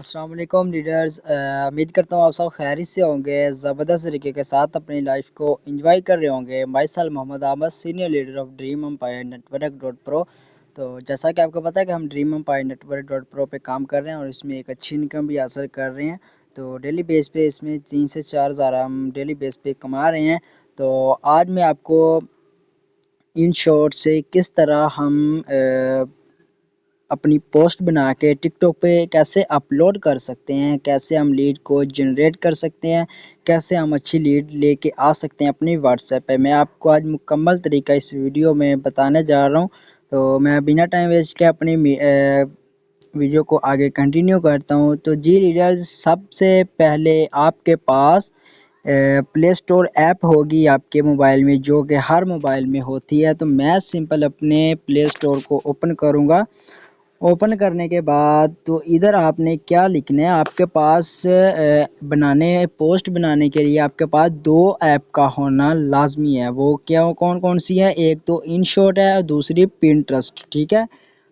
अस्सलाम वालेकुम लीडर्स। उम्मीद करता हूँ आप सब खैरियत से होंगे, ज़बरदस्त तरीके के साथ अपनी लाइफ को एंजॉय कर रहे होंगे। Myself Mohammad Ahmed, senior leader of dream empire network dot pro. तो जैसा कि आपको पता है कि हम dream empire network dot pro पे काम कर रहे हैं और इसमें एक अच्छी इनकम भी हासिल कर रहे हैं। तो डेली बेस पे इसमें 3 से 4 हज़ार हम डेली बेस पे कमा रहे हैं। तो आज मैं आपको इन शॉर्ट से किस तरह हम अपनी पोस्ट बना के टिकटॉक पे कैसे अपलोड कर सकते हैं, कैसे हम लीड को जनरेट कर सकते हैं, कैसे हम अच्छी लीड लेके आ सकते हैं अपनी व्हाट्सएप पे। मैं आपको आज मुकम्मल तरीका इस वीडियो में बताने जा रहा हूँ। तो मैं बिना टाइम वेस्ट के अपनी वीडियो को आगे कंटिन्यू करता हूँ। तो जी लीडर्स, सबसे पहले आपके पास प्ले स्टोर ऐप होगी आपके मोबाइल में, जो कि हर मोबाइल में होती है। तो मैं सिंपल अपने प्ले स्टोर को ओपन करूँगा। ओपन करने के बाद तो इधर आपने क्या लिखना है, आपके पास पोस्ट बनाने के लिए आपके पास 2 ऐप का होना लाजमी है। वो क्या, कौन कौन सी है? एक तो इनशॉट है और दूसरी पिंटरेस्ट। ठीक है,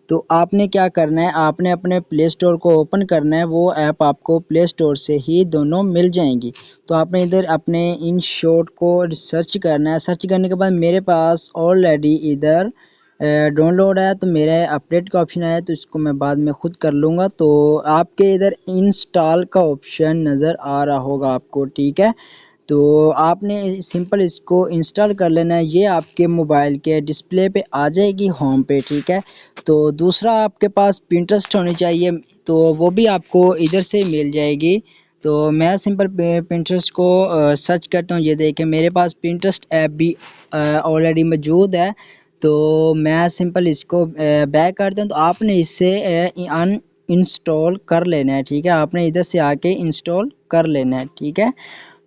तो आपने क्या करना है, आपने अपने प्ले स्टोर को ओपन करना है। वो ऐप आपको प्ले स्टोर से ही दोनों मिल जाएंगी। तो आपने इधर अपने इनशॉट को सर्च करना है। सर्च करने के बाद मेरे पास ऑलरेडी इधर डाउनलोड है, तो मेरा अपडेट का ऑप्शन आया, तो इसको मैं बाद में खुद कर लूँगा। तो आपके इधर इंस्टॉल का ऑप्शन नज़र आ रहा होगा आपको। ठीक है, तो आपने सिंपल इसको इंस्टॉल कर लेना है। ये आपके मोबाइल के डिस्प्ले पे आ जाएगी, होम पे। ठीक है, तो दूसरा आपके पास पिंटरेस्ट होनी चाहिए, तो वो भी आपको इधर से मिल जाएगी। तो मैं सिंपल पिंटरेस्ट को सर्च करता हूँ। ये देखें, मेरे पास पिंटरेस्ट ऐप भी ऑलरेडी मौजूद है। तो मैं सिंपल इसको बैक करता हूँ। तो आपने इससे अन इंस्टॉल कर लेना है। ठीक है, आपने इधर से आके इंस्टॉल कर लेना है। ठीक है,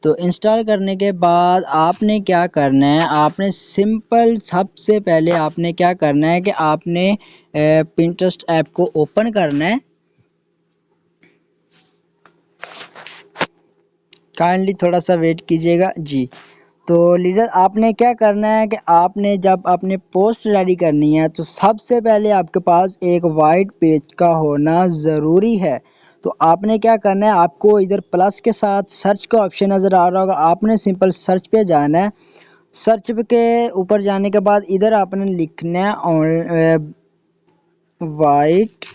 तो इंस्टॉल करने के बाद आपने क्या करना है, आपने सिंपल सबसे पहले आपने क्या करना है कि आपने पिंटरेस्ट ऐप को ओपन करना है। काइंडली थोड़ा सा वेट कीजिएगा जी। तो लीडर, आपने क्या करना है कि आपने जब अपने पोस्ट रेडी करनी है, तो सबसे पहले आपके पास एक वाइट पेज का होना ज़रूरी है। तो आपने क्या करना है, आपको इधर प्लस के साथ सर्च का ऑप्शन नज़र आ रहा होगा। आपने सिंपल सर्च पे जाना है। सर्च के ऊपर जाने के बाद इधर आपने लिखना है वाइट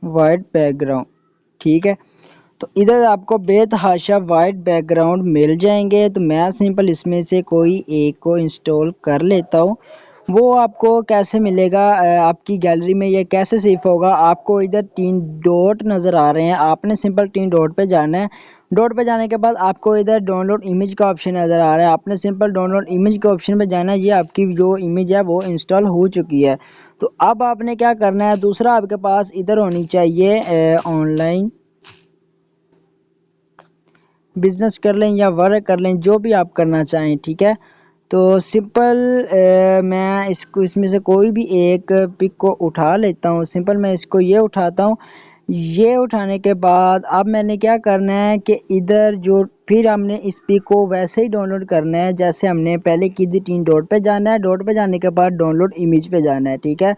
वाइट बैकग्राउंड। ठीक है, तो इधर आपको बेतहाशा वाइट बैकग्राउंड मिल जाएंगे। तो मैं सिंपल इसमें से कोई एक को इंस्टॉल कर लेता हूँ। वो आपको कैसे मिलेगा, आपकी गैलरी में ये कैसे सेव होगा? आपको इधर 3 डॉट नज़र आ रहे हैं, आपने सिंपल 3 डॉट पे जाना है। डॉट पे जाने के बाद आपको इधर डाउनलोड इमेज का ऑप्शन नज़र आ रहा है, आपने सिंपल डाउनलोड इमेज के ऑप्शन पे जाना है। ये आपकी जो इमेज है वो इंस्टॉल हो चुकी है। तो अब आपने क्या करना है, दूसरा आपके पास इधर होनी चाहिए ऑनलाइन बिजनेस कर लें या वर्क कर लें, जो भी आप करना चाहें। ठीक है, तो सिंपल मैं इसको इसमें से कोई भी एक पिक को उठा लेता हूँ। सिंपल मैं इसको ये उठाता हूँ। ये उठाने के बाद अब मैंने क्या करना है कि इधर जो फिर हमने इस पिक को वैसे ही डाउनलोड करना है जैसे हमने पहले की थी। 3 डॉट पे जाना है, डॉट पे जाने के बाद डाउनलोड इमेज पे जाना है। ठीक है,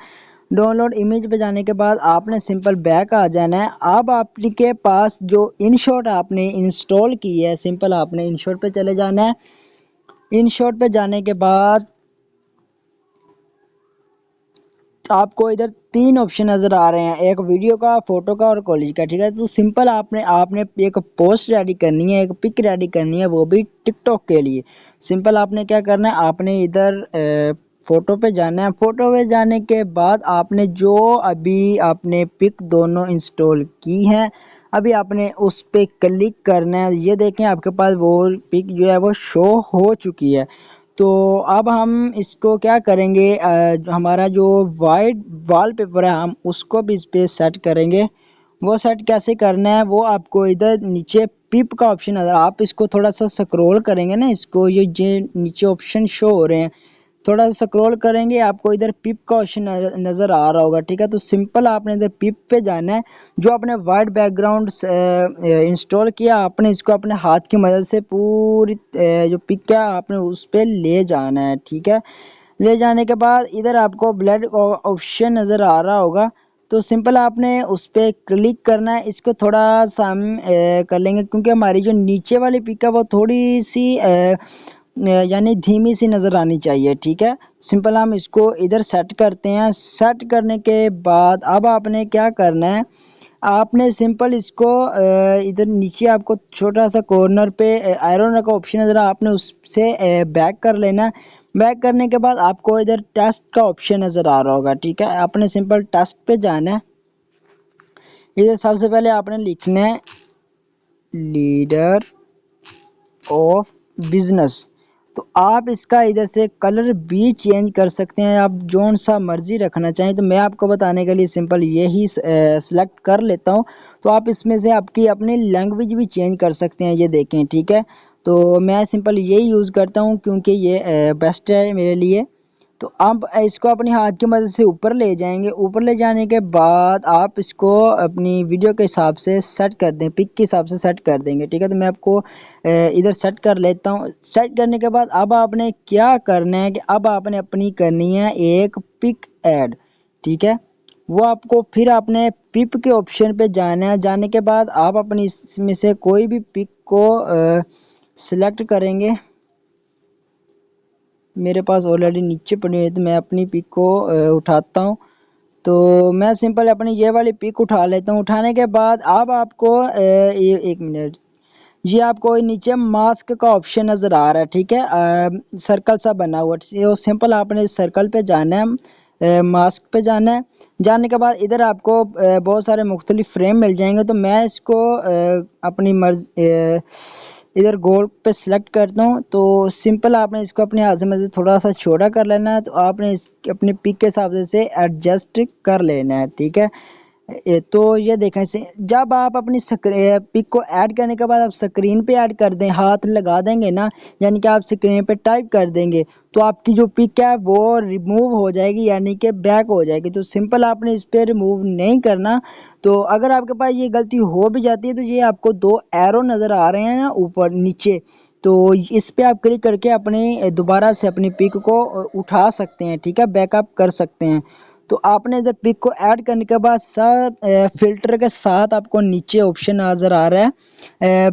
डाउनलोड इमेज पे जाने के बाद आपने सिंपल बैक आ जाना है। अब आपके पास जो इनशॉट आपने इंस्टॉल की है, सिंपल आपने इनशॉट पे चले जाना है। इनशॉट पे जाने के बाद आपको इधर 3 ऑप्शन नज़र आ रहे हैं, एक वीडियो का, फोटो का और कॉलेज का। ठीक है, तो सिंपल आपने आपने एक पोस्ट रेडी करनी है, एक पिक रेडी करनी है, वो भी टिकटॉक के लिए। सिंपल आपने क्या करना है, आपने इधर फ़ोटो पे जाना है। फ़ोटो पे जाने के बाद आपने जो अभी आपने पिक दोनों इंस्टॉल की हैं, अभी आपने उस पे क्लिक करना है। ये देखें, आपके पास वो पिक जो है वो शो हो चुकी है। तो अब हम इसको क्या करेंगे, हमारा जो वाइट वॉलपेपर है हम उसको भी इस पे सेट करेंगे। वो सेट कैसे करना है, वो आपको इधर नीचे पिप का ऑप्शन नज़र, आप इसको थोड़ा सा स्क्रॉल करेंगे ना, इसको ये नीचे ऑप्शन शो हो रहे हैं, थोड़ा सा स्क्रॉल करेंगे आपको इधर पिप का ऑप्शन नज़र आ रहा होगा। ठीक है, तो सिंपल आपने इधर पिप पे जाना है। जो आपने वाइट बैकग्राउंड इंस्टॉल किया, आपने इसको अपने हाथ की मदद से पूरी जो पिक है आपने उस पर ले जाना है। ठीक है, ले जाने के बाद इधर आपको ब्लड ऑप्शन नज़र आ रहा होगा, तो सिंपल आपने उस पर क्लिक करना है। इसको थोड़ा सा हम कर लेंगे क्योंकि हमारी जो नीचे वाली पिक है वो थोड़ी सी यानी धीमी सी नज़र आनी चाहिए। ठीक है, सिंपल हम इसको इधर सेट करते हैं। सेट करने के बाद अब आपने क्या करना है, आपने सिंपल इसको इधर नीचे आपको छोटा सा कॉर्नर पे आयरन का ऑप्शन नज़र आपने उससे बैक कर लेना। बैक करने के बाद आपको इधर टेस्ट का ऑप्शन नज़र आ रहा होगा। ठीक है, आपने सिंपल टेस्ट पे जाना है। इधर सबसे पहले आपने लिखना है लीडर ऑफ बिजनेस। तो आप इसका इधर से कलर भी चेंज कर सकते हैं, आप जोन सा मर्जी रखना चाहें। तो मैं आपको बताने के लिए सिंपल यही सेलेक्ट कर लेता हूं। तो आप इसमें से आपकी अपनी लैंग्वेज भी चेंज कर सकते हैं, ये देखें। ठीक है, तो मैं सिंपल यही यूज़ करता हूं क्योंकि ये बेस्ट है मेरे लिए। तो आप इसको अपनी हाथ की मदद से ऊपर ले जाएंगे। ऊपर ले जाने के बाद आप इसको अपनी वीडियो के हिसाब से सेट कर दें, पिक के हिसाब से सेट कर देंगे। ठीक है, तो मैं आपको इधर सेट कर लेता हूँ। सेट करने के बाद अब आपने क्या करना है कि अब आपने अपनी करनी है एक पिक ऐड। ठीक है, वो आपको फिर आपने पिप के ऑप्शन पे जाना है। जाने के बाद आप अपनी इसमें से कोई भी पिक को सिलेक्ट करेंगे। मेरे पास ऑलरेडी नीचे पड़ी हुई है तो मैं अपनी पिक को उठाता हूँ। तो मैं सिंपल अपनी ये वाली पिक उठा लेता हूँ। उठाने के बाद अब आपको एक मिनट, ये आपको नीचे मास्क का ऑप्शन नज़र आ रहा है। ठीक है, सर्कल सा बना हुआ, तो सिंपल आपने सर्कल पे जाना है, मास्क पे जाना है। जाने के बाद इधर आपको बहुत सारे मुख्तलिफ फ्रेम मिल जाएंगे। तो मैं इसको अपनी इधर गोल पे सिलेक्ट करता हूँ। तो सिंपल आपने इसको अपने हाथ से मदद से थोड़ा सा छोटा कर लेना है। तो आपने इस अपनी पिक के हिसाब से एडजस्ट कर लेना है। ठीक है, तो ये देखें से जब आप अपनी पिक को ऐड करने के बाद आप स्क्रीन पे ऐड कर दें, हाथ लगा देंगे ना, यानी कि आप स्क्रीन पे टाइप कर देंगे, तो आपकी जो पिक है वो रिमूव हो जाएगी, यानी कि बैक हो जाएगी। तो सिंपल आपने इस पे रिमूव नहीं करना। तो अगर आपके पास ये गलती हो भी जाती है तो ये आपको दो एरो नज़र आ रहे हैं ना ऊपर नीचे, तो इस पे आप क्लिक करके अपने दोबारा से अपनी पिक को उठा सकते हैं। ठीक है, बैकअप कर सकते हैं। तो आपने इधर पिक को ऐड करने के बाद सब फिल्टर के साथ आपको नीचे ऑप्शन नज़र आ रहा है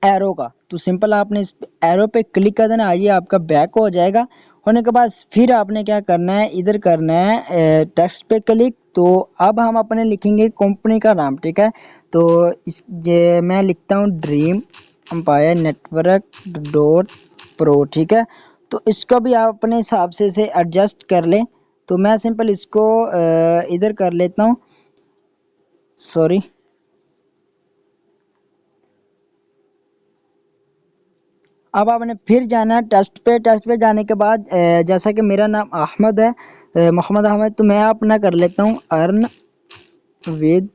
एरो का। तो सिंपल आपने इस एरो पे क्लिक कर देना, आइए आपका बैक हो जाएगा। होने के बाद फिर आपने क्या करना है, इधर करना है टेक्स्ट पे क्लिक। तो अब हम अपने लिखेंगे कंपनी का नाम। ठीक है, तो इस ये मैं लिखता हूँ dream empire network dot pro. ठीक है, तो इसको भी आप अपने हिसाब से इसे एडजस्ट कर लें। तो मैं सिंपल इसको इधर कर लेता हूँ, सॉरी। अब आपने फिर जाना है टेस्ट पे। टेस्ट पे जाने के बाद जैसा कि मेरा नाम अहमद है, मोहम्मद अहमद, तो मैं अपना कर लेता हूँ अर्न विद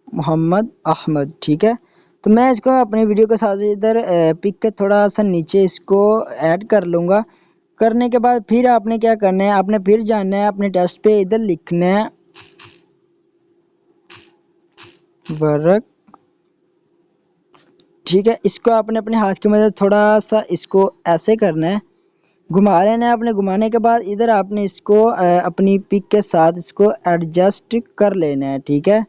मोहम्मद अहमद। ठीक है, तो मैं इसको अपनी वीडियो के साथ इधर पिक के थोड़ा सा नीचे इसको ऐड कर लूँगा। करने के बाद फिर आपने क्या करना है, आपने फिर जाना है अपने टेस्ट पे, इधर लिखना है वर्क। ठीक है, इसको आपने अपने हाथ की मदद थोड़ा सा इसको ऐसे करना है, घुमा लेना है। आपने घुमाने के बाद इधर आपने इसको अपनी पिक के साथ इसको एडजस्ट कर लेना है। ठीक है,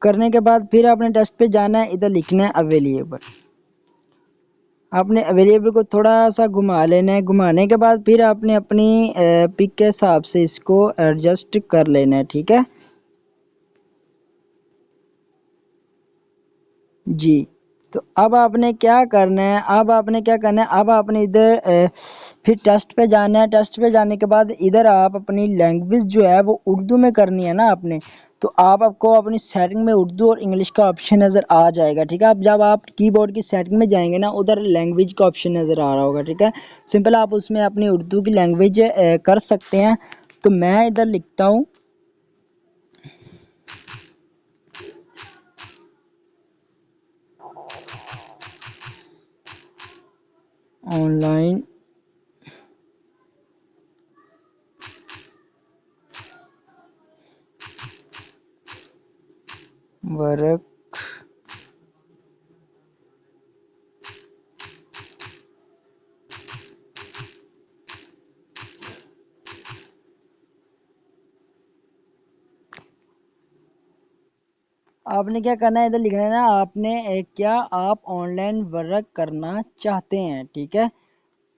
करने के बाद फिर आपने टेस्ट पे जाना है, इधर लिखना है अवेलेबल। आपने अवेलेबल को थोड़ा सा घुमा लेना है। घुमाने के बाद फिर आपने अपनी पिक के हिसाब से इसको एडजस्ट कर लेना है। ठीक है जी, तो अब आपने क्या करना है, अब आपने इधर फिर टेस्ट पे जाना है। टेस्ट पे जाने के बाद इधर आप अपनी लैंग्वेज जो है वो उर्दू में करनी है ना आपने। तो आपको अपनी सेटिंग में उर्दू और इंग्लिश का ऑप्शन नज़र आ जाएगा। ठीक है, अब जब आप कीबोर्ड की सेटिंग में जाएंगे ना, उधर लैंग्वेज का ऑप्शन नज़र आ रहा होगा। ठीक है, सिंपल आप उसमें अपनी उर्दू की लैंग्वेज कर सकते हैं। तो मैं इधर लिखता हूँ ऑनलाइन वर्क आपने क्या करना है, इधर लिखना है ना आपने क्या आप ऑनलाइन वर्क करना चाहते हैं। ठीक है,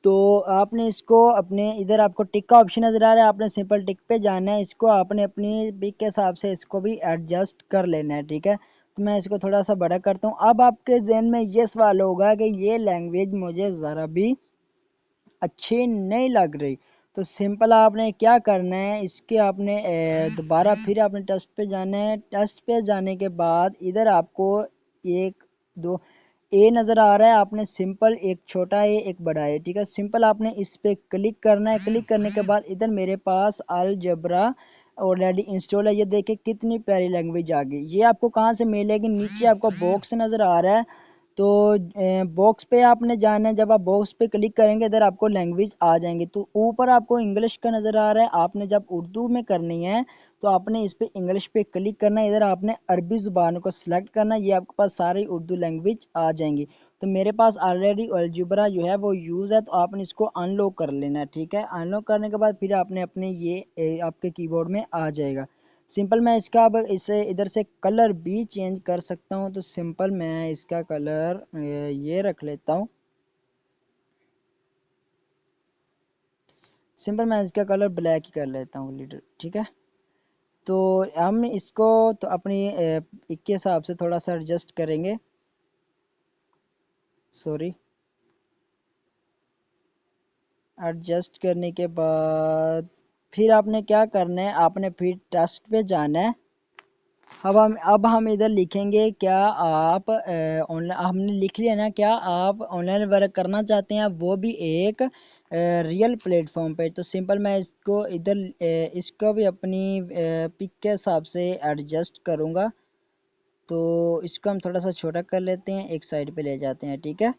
तो आपने इसको अपने इधर आपको टिक का ऑप्शन नजर आ रहा है, आपने सिंपल टिक पे जाना है, इसको आपने अपनी पिक के हिसाब से इसको भी एडजस्ट कर लेना है। ठीक है, तो मैं इसको थोड़ा सा बड़ा करता हूँ। अब आपके जहन में ये सवाल होगा कि ये लैंग्वेज मुझे ज़रा भी अच्छी नहीं लग रही, तो सिंपल आपने क्या करना है, इसके आपने दोबारा फिर आपने टेस्ट पे जाना है। टेस्ट पे जाने के बाद इधर आपको एक दो ए नज़र आ रहा है, आपने सिंपल एक छोटा ए एक बड़ा ए, ठीक है, सिंपल आपने इस पे क्लिक करना है। क्लिक करने के बाद इधर मेरे पास अलजेब्रा ऑलरेडी इंस्टॉल है। ये देखिए कितनी प्यारी लैंग्वेज आ गई। ये आपको कहाँ से मिलेगी, नीचे आपको बॉक्स नज़र आ रहा है, तो बॉक्स पे आपने जाना है। जब आप बॉक्स पे क्लिक करेंगे इधर आपको लैंग्वेज आ जाएंगी, तो ऊपर आपको इंग्लिश का नज़र आ रहा है, आपने जब उर्दू में करनी है तो आपने इस पे इंग्लिश पे क्लिक करना है। इधर आपने अरबी ज़ुबान को सिलेक्ट करना है, ये आपके पास सारी उर्दू लैंग्वेज आ जाएंगी। तो मेरे पास ऑलरेडी अलजेब्रा जो है वो यूज़ है, तो आपने इसको अनलॉक कर लेना है। ठीक है, अनलॉक करने के बाद फिर आपने अपने ये आपके कीबोर्ड में आ जाएगा। सिंपल मैं इसका अब इसे इधर से कलर भी चेंज कर सकता हूँ, तो सिंपल मैं इसका कलर ये रख लेता हूँ। सिंपल मैं इसका कलर ब्लैक ही कर लेता हूँ लीडर। ठीक है, तो हम इसको तो अपनी के हिसाब से थोड़ा सा एडजस्ट करेंगे। सॉरी, एडजस्ट करने के बाद फिर आपने क्या करना है, आपने फिर टेस्ट पे जाना है। अब हम इधर लिखेंगे क्या आप ऑनलाइन, हमने लिख लिया ना क्या आप ऑनलाइन वर्क करना चाहते हैं, वो भी एक रियल प्लेटफॉर्म पे। तो सिंपल मैं इसको इधर इसको भी अपनी पिक के हिसाब से एडजस्ट करूँगा। तो इसको हम थोड़ा सा छोटा कर लेते हैं, एक साइड पे ले जाते हैं। ठीक है,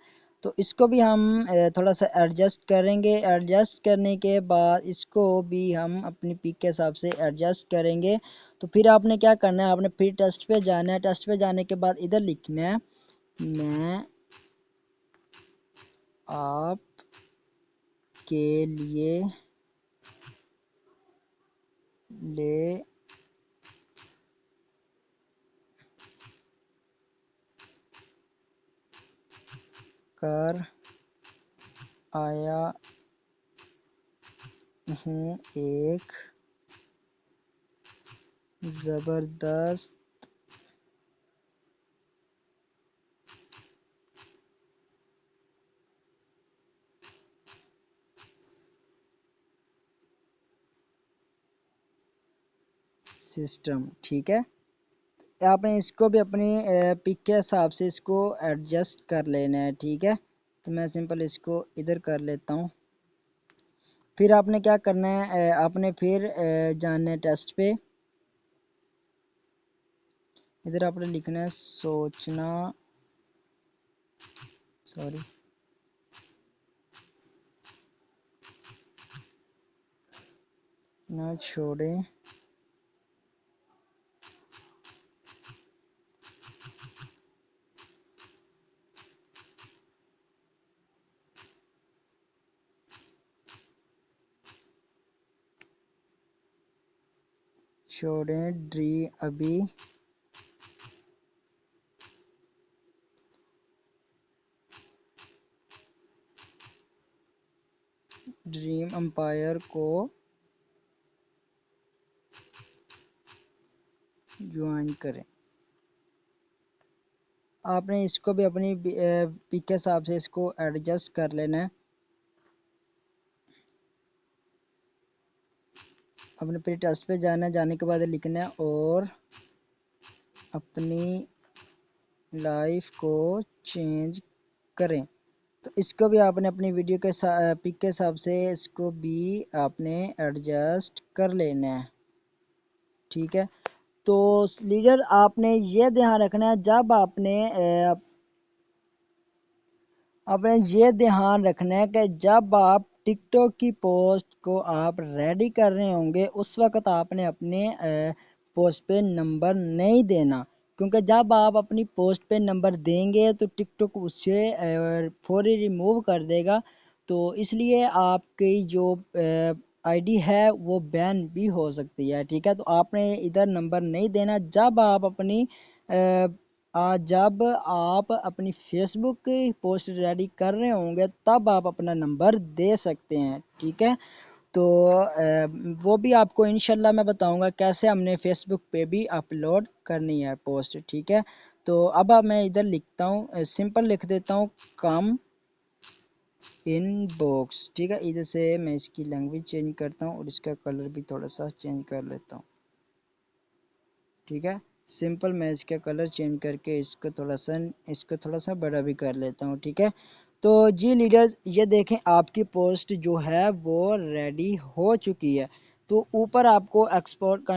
तो इसको भी हम थोड़ा सा एडजस्ट करेंगे। एडजस्ट करने के बाद इसको भी हम अपनी पिक के हिसाब से एडजस्ट करेंगे। तो फिर आपने क्या करना है, आपने फिर टेस्ट पे जाना है। टेस्ट पे जाने के बाद इधर लिखना है मैं आप के लिए ले कर आया हूँ एक ज़बरदस्त सिस्टम। ठीक है, आपने इसको भी अपनी पिक के हिसाब से इसको एडजस्ट कर लेना है। ठीक है, तो मैं सिंपल इसको इधर कर लेता हूँ। फिर आपने क्या करना है, आपने फिर जाना है टेस्ट पे। इधर आपने लिखना है सोचना, सॉरी, ना छोड़ें अभी ड्रीम एम्पायर को ज्वाइन करें। आपने इसको भी अपनी पिक के हिसाब से इसको एडजस्ट कर लेना है। अपने फिर टेस्ट पे जाना है, जाने के बाद लिखना है और अपनी लाइफ को चेंज करें। तो इसको भी आपने अपनी वीडियो के पिक के हिसाब से इसको भी आपने एडजस्ट कर लेना है। ठीक है, तो लीडर आपने ये ध्यान रखना है, जब आपने आपने ये ध्यान रखना है कि जब आप टिकटॉक की पोस्ट को आप रेडी कर रहे होंगे उस वक्त आपने अपने पोस्ट पे नंबर नहीं देना, क्योंकि जब आप अपनी पोस्ट पे नंबर देंगे तो टिकटॉक उससे फौरी रिमूव कर देगा। तो इसलिए आपकी जो आईडी है वो बैन भी हो सकती है। ठीक है, तो आपने इधर नंबर नहीं देना। जब आप अपनी फेसबुक की पोस्ट रेडी कर रहे होंगे तब आप अपना नंबर दे सकते हैं। ठीक है, तो वो भी आपको इंशाल्लाह मैं बताऊंगा कैसे हमने फेसबुक पे भी अपलोड करनी है पोस्ट। ठीक है, तो अब मैं इधर लिखता हूँ, सिंपल लिख देता हूँ कम इनबॉक्स। ठीक है, इधर से मैं इसकी लैंग्वेज चेंज करता हूँ और इसका कलर भी थोड़ा सा चेंज कर लेता हूँ। ठीक है, सिंपल मैं इसका कलर चेंज करके इसको थोड़ा सा बड़ा भी कर लेता हूँ। ठीक है, तो जी लीडर्स ये देखें आपकी पोस्ट जो है वो रेडी हो चुकी है। तो ऊपर आपको एक्सपोर्ट का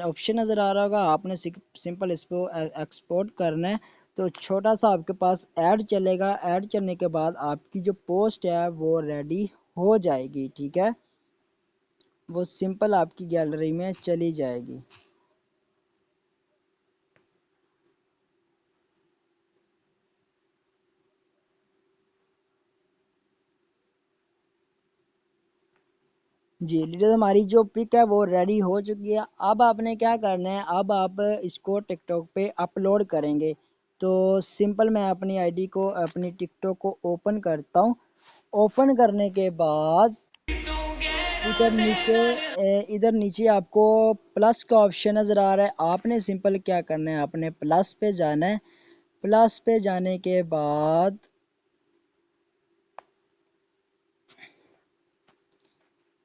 ऑप्शन नज़र आ रहा होगा, आपने सिंपल इसको एक्सपोर्ट करना है। तो छोटा सा आपके पास ऐड चलेगा, ऐड चलने के बाद आपकी जो पोस्ट है वो रेडी हो जाएगी। ठीक है, वो सिंपल आपकी गैलरी में चली जाएगी। जी लीडर, हमारी जो पिक है वो रेडी हो चुकी है। अब आपने क्या करना है, अब आप इसको टिकटॉक पे अपलोड करेंगे। तो सिंपल मैं अपनी आईडी को, अपनी टिकटॉक को ओपन करता हूँ। ओपन करने के बाद इधर नीचे आपको प्लस का ऑप्शन नज़र आ रहा है। आपने सिंपल क्या करना है, आपने प्लस पे जाना है। प्लस पे जाने के बाद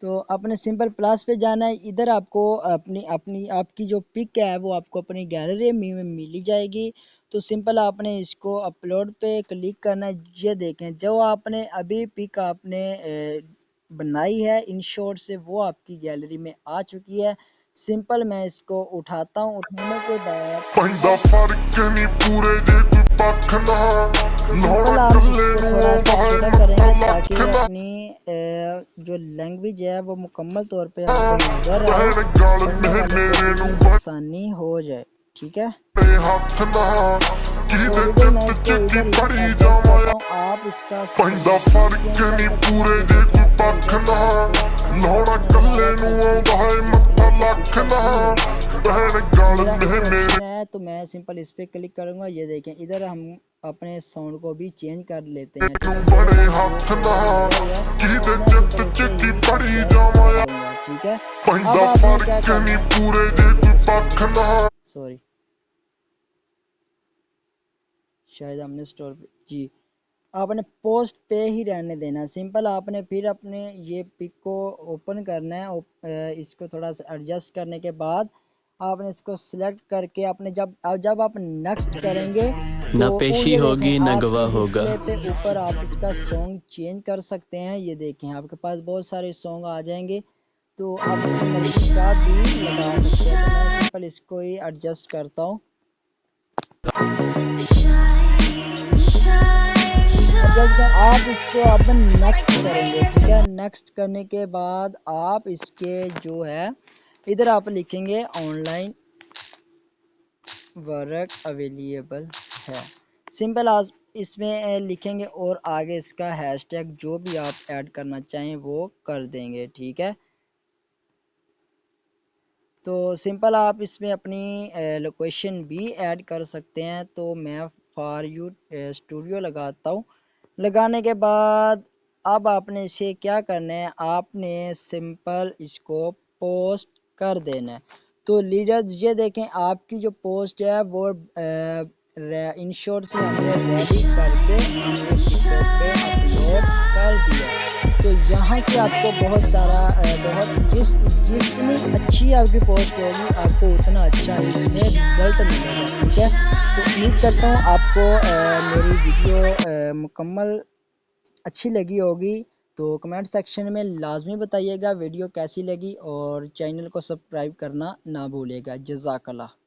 तो आपने सिंपल प्लस पे जाना है। इधर आपको अपनी अपनी आपकी जो पिक है वो आपको अपनी गैलरी में मिली जाएगी। तो सिंपल आपने इसको अपलोड पे क्लिक करना है। ये देखें जो आपने अभी पिक आपने बनाई है इन शॉर्ट से वो आपकी गैलरी में आ चुकी है। सिंपल मैं इसको उठाता हूँ, उठाने के बाद सिंपल आप इसको थोड़ा सा छोटा करेंगे ताकि अपनी जो लैंग्वेज है वो मुकम्मल तौर पे आपको नजर आए, पढ़ने वाले को भी आसानी हो जाए। ठीक है, तो इधर मैं इसको इधर एडजस्ट करता हूँ। आप इसका चेंज कर सकते हैं, ये देखें है। तो मैं सिंपल इस पे क्लिक करूंगा। ये देखें इधर हम अपने साउंड को भी चेंज कर लेते हैं। ठीक है, अब आपने क्या करना है, सॉरी शायद हमने स्टोर पे जी, आपने पोस्ट पे ही रहने देना। सिंपल आपने फिर अपने ये पिक को ओपन करना है। इसको थोड़ा सा एडजस्ट करने के बाद आपने इसको सिलेक्ट करके अपने जब आप नेक्स्ट करेंगे ना तो पेशी ये होगी देखें ना आपकी गवाह होगा। डिस्प्ले पे ऊपर आप इसका सॉन्ग चेंज कर सकते हैं। ये देखें आपके पास बहुत सारे सॉन्ग आ जाएंगे, तो आप मल्टीस्टार भी लगा सकते हैं। तो मैं सिंपल इसको ही एडजस्ट करता हूँ। आप इसको अब नेक्स्ट करेंगे। ठीक है, नेक्स्ट करने के बाद आप इसके जो है इधर आप लिखेंगे ऑनलाइन वर्क अवेलेबल है। सिंपल आप इसमें लिखेंगे और आगे इसका हैशटैग जो भी आप ऐड करना चाहें वो कर देंगे। ठीक है, तो सिंपल आप इसमें अपनी लोकेशन भी ऐड कर सकते हैं। तो मैं फॉर यू स्टूडियो लगाता हूँ। लगाने के बाद अब आपने इसे क्या करना है, आपने सिंपल इसको पोस्ट कर देना है। तो लीडर्स ये देखें आपकी जो पोस्ट है वो इन शॉर्ट से हमने रेडी करके हमने टिकटॉक पे अपलोड कर दिया। तो यहाँ से आपको बहुत सारा जितनी अच्छी आपकी पोस्ट होगी आपको उतना अच्छा इसमें रिजल्ट मिलेगा। ठीक है, तो उम्मीद करता हूँ आपको मेरी वीडियो मुकम्मल अच्छी लगी होगी। तो कमेंट सेक्शन में लाजमी बताइएगा वीडियो कैसी लगी और चैनल को सब्सक्राइब करना ना भूलिएगा। जज़ाकल्लाह।